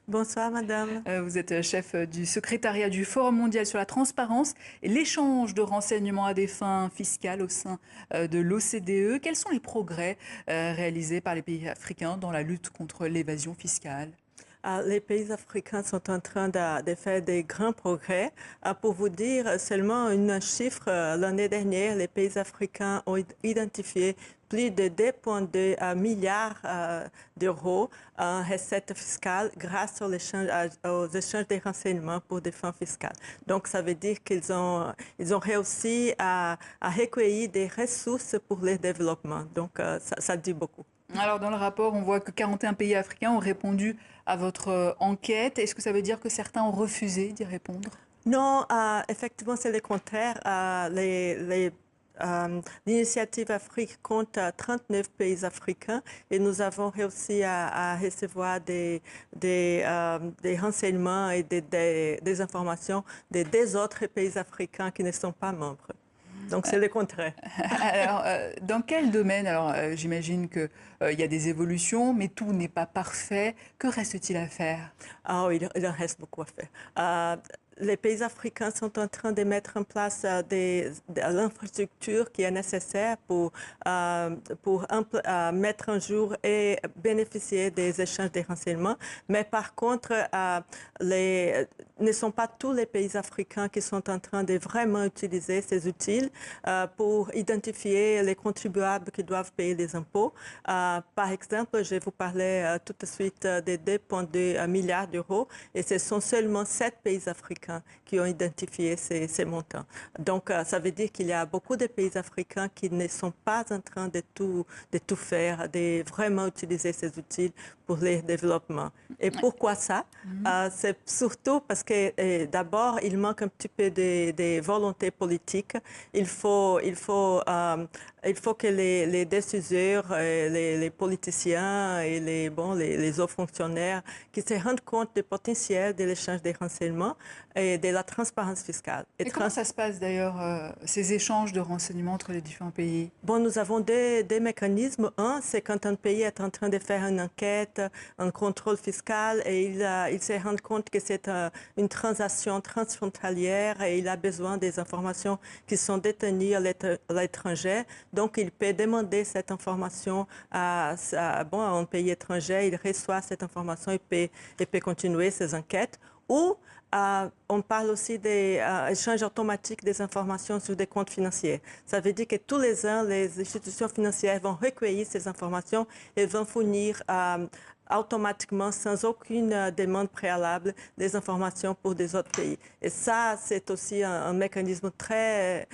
Bonsoir, madame. Vous êtes chef du secrétariat du Forum mondial sur la transparence et l'échange de renseignements à des fins fiscales au sein de l'OCDE. Quels sont les progrès réalisés par les pays africains dans la lutte contre l'évasion fiscale? Les pays africains sont en train de faire des grands progrès. Pour vous dire seulement un chiffre, l'année dernière, les pays africains ont identifié plus de 2,2 milliards d'euros en recettes fiscales grâce aux échanges de renseignements pour des fins fiscales. Donc, ça veut dire qu'ils ont réussi à recueillir des ressources pour le développement. Donc, ça dit beaucoup. Alors, dans le rapport, on voit que 41 pays africains ont répondu à votre enquête. Est-ce que ça veut dire que certains ont refusé d'y répondre? Non, effectivement, c'est le contraire. L'initiative Afrique compte 39 pays africains et nous avons réussi à recevoir des renseignements et des informations des autres pays africains qui ne sont pas membres. Donc, c'est le contraire. Alors, dans quel domaine? Alors, j'imagine qu'il y a des évolutions, mais tout n'est pas parfait. Que reste-t-il à faire? Ah oui, il en reste beaucoup à faire. Les pays africains sont en train de mettre en place l'infrastructure qui est nécessaire pour mettre en jour et bénéficier des échanges de renseignements. Mais par contre, ne sont pas tous les pays africains qui sont en train de vraiment utiliser ces outils pour identifier les contribuables qui doivent payer les impôts. Par exemple, je vais vous parler tout de suite des 2,2 milliards d'euros et ce sont seulement 7 pays africains qui ont identifié ces montants. Donc, ça veut dire qu'il y a beaucoup de pays africains qui ne sont pas en train de tout faire, de vraiment utiliser ces outils pour le développement. Et pourquoi ça? C'est surtout parce que d'abord, il manque un petit peu de volonté politique. Il faut que les décideurs, les politiciens et les hauts fonctionnaires qui se rendent compte du potentiel de l'échange des renseignements et de la transparence fiscale. Et comment ça se passe d'ailleurs, ces échanges de renseignements entre les différents pays? Bon, nous avons des mécanismes. Un, c'est quand un pays est en train de faire une enquête, un contrôle fiscal et il se rend compte que c'est une transaction transfrontalière et il a besoin des informations qui sont détenues à l'étranger. Donc, il peut demander cette information à un pays étranger. Il reçoit cette information et peut continuer ses enquêtes. Ou on parle aussi des échanges automatiques des informations sur des comptes financiers. Ça veut dire que tous les ans, les institutions financières vont recueillir ces informations et vont fournir automatiquement, sans aucune demande préalable, des informations pour des autres pays. Et ça, c'est aussi un mécanisme très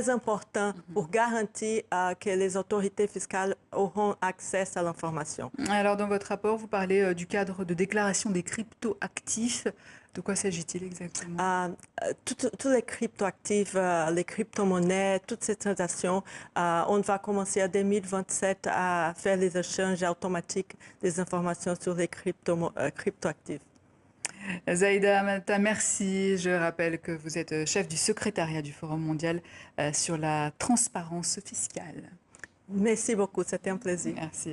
important pour garantir que les autorités fiscales auront accès à l'information. Alors, dans votre rapport, vous parlez du cadre de déclaration des cryptoactifs. De quoi s'agit-il exactement? Tous les cryptoactifs, les crypto-monnaies, toutes ces transactions, on va commencer en 2027 à faire les échanges automatiques des informations sur les cryptoactifs. Zaïda Amata, merci. Je rappelle que vous êtes chef du secrétariat du Forum mondial sur la transparence fiscale. Merci beaucoup, c'était un plaisir. Merci.